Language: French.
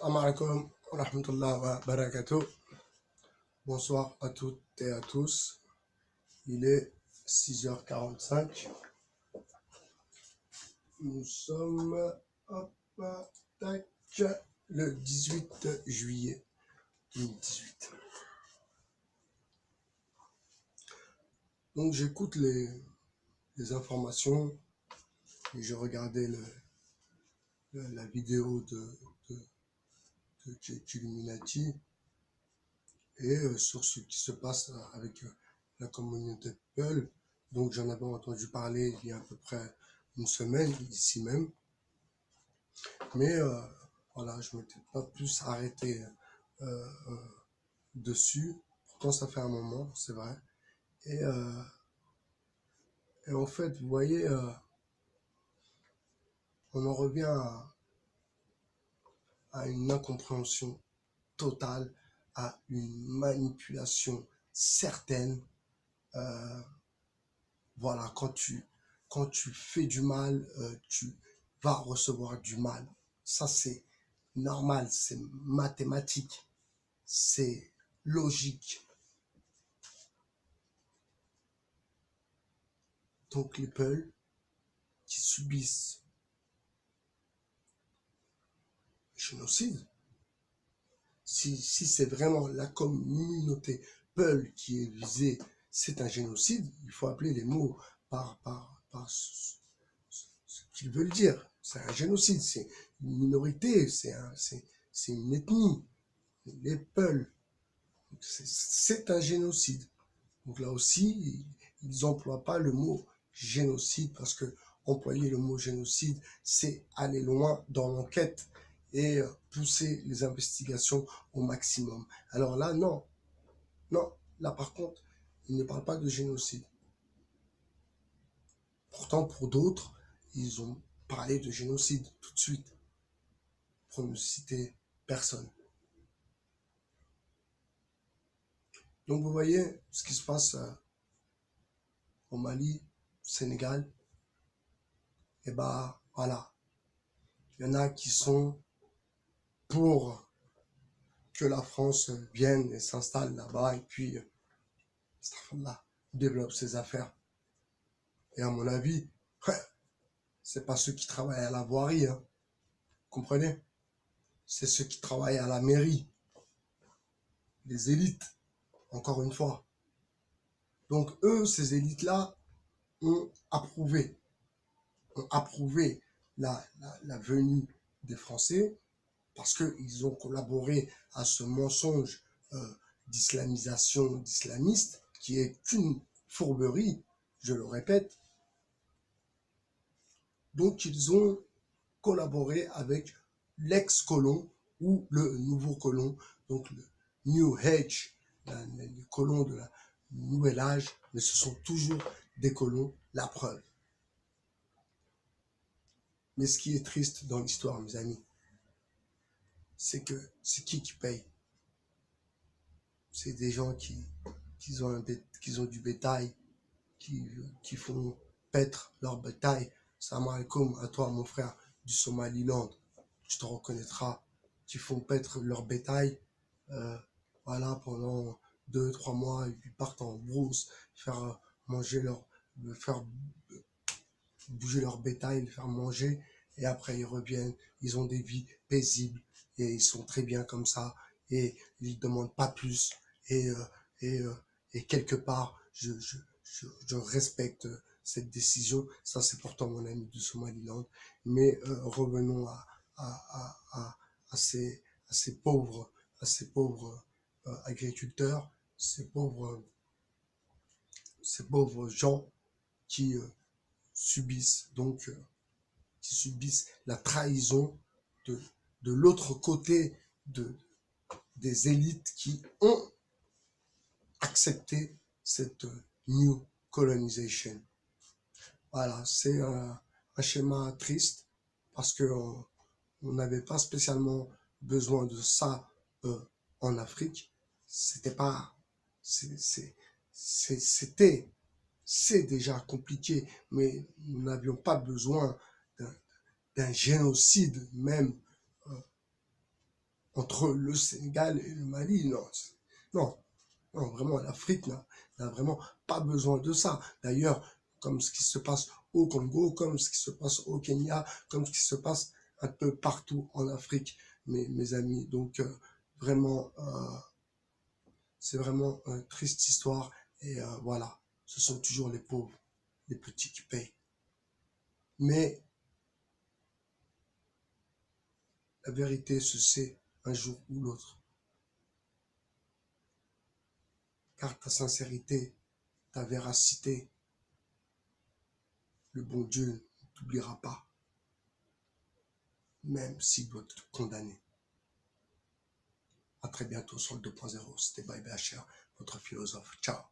Assalamu alaikum wa rahmatullahi wa barakatuh. Bonsoir à toutes et à tous. Il est 6h45. Nous sommes tac, le 18 juillet 2018. Donc j'écoute les informations et je regardais la vidéo de Illuminati et sur ce qui se passe avec la communauté Peul. Donc j'en avais entendu parler il y a à peu près une semaine, ici même. Mais voilà, je ne m'étais pas plus arrêté dessus. Pourtant, ça fait un moment, c'est vrai. Et en fait, vous voyez, on en revient à une incompréhension totale, à une manipulation certaine. Voilà, quand tu fais du mal, tu vas recevoir du mal. Ça, c'est normal, c'est mathématique, c'est logique. Donc les Peuls qui subissent le génocide, si c'est vraiment la communauté Peul qui est visée, c'est un génocide, il faut appeler les mots par ce qu'ils veulent dire. C'est un génocide, c'est une minorité, c'est une ethnie. Les Peuls, c'est un génocide. Donc là aussi, ils n'emploient pas le mot génocide parce que employer le mot génocide, c'est aller loin dans l'enquête et pousser les investigations au maximum. Alors là, non. Là par contre, ils ne parlent pas de génocide. Pourtant, pour d'autres, ils ont parlé de génocide tout de suite, pour ne citer personne. Donc vous voyez ce qui se passe au Mali, Sénégal, et bah voilà. Il y en a qui sont pour que la France vienne et s'installe là-bas et puis développe ses affaires. Et à mon avis, c'est pas ceux qui travaillent à la voirie, hein. Comprenez? C'est ceux qui travaillent à la mairie, les élites, encore une fois. Donc eux, ces élites-là, ont approuvé la venue des Français parce qu'ils ont collaboré à ce mensonge d'islamisation d'islamiste qui est une fourberie, je le répète. Donc ils ont collaboré avec l'ex-colon ou le nouveau colon, donc le New Age, les colons de la Nouvel Âge, mais ce sont toujours des colons, la preuve. Mais ce qui est triste dans l'histoire, mes amis, c'est que c'est qui paye? C'est des gens qui ont du bétail, qui font paître leur bétail. Salam alaikum à toi, mon frère du Somaliland. Tu te reconnaîtras. Qui font paître leur bétail, voilà, pendant 2-3 mois, ils partent en brousse, faire bouger leur bétail, les faire manger, et après ils reviennent, ils ont des vies paisibles, et ils sont très bien comme ça, et ils ne demandent pas plus, et quelque part, je respecte cette décision. Ça, c'est pourtant mon ami du Somaliland. Mais revenons à ces pauvres agriculteurs, ces pauvres gens qui subissent la trahison de l'autre côté des élites qui ont accepté cette new colonization. Voilà, c'est un schéma triste parce que on n'avait pas spécialement besoin de ça en Afrique. C'est déjà compliqué, mais nous n'avions pas besoin d'un génocide même entre le Sénégal et le Mali. Non, non, non, vraiment, l'Afrique n'a vraiment pas besoin de ça. D'ailleurs, comme ce qui se passe au Congo, comme ce qui se passe au Kenya, comme ce qui se passe un peu partout en Afrique, mes amis. Donc, vraiment, c'est vraiment une triste histoire. Et voilà, ce sont toujours les pauvres, les petits qui payent. Mais la vérité se sait un jour ou l'autre. Car ta sincérité, ta véracité, le bon Dieu ne t'oubliera pas, même s'il doit te condamner. À très bientôt sur le 2.0. C'était Bye BHR, votre philosophe. Ciao.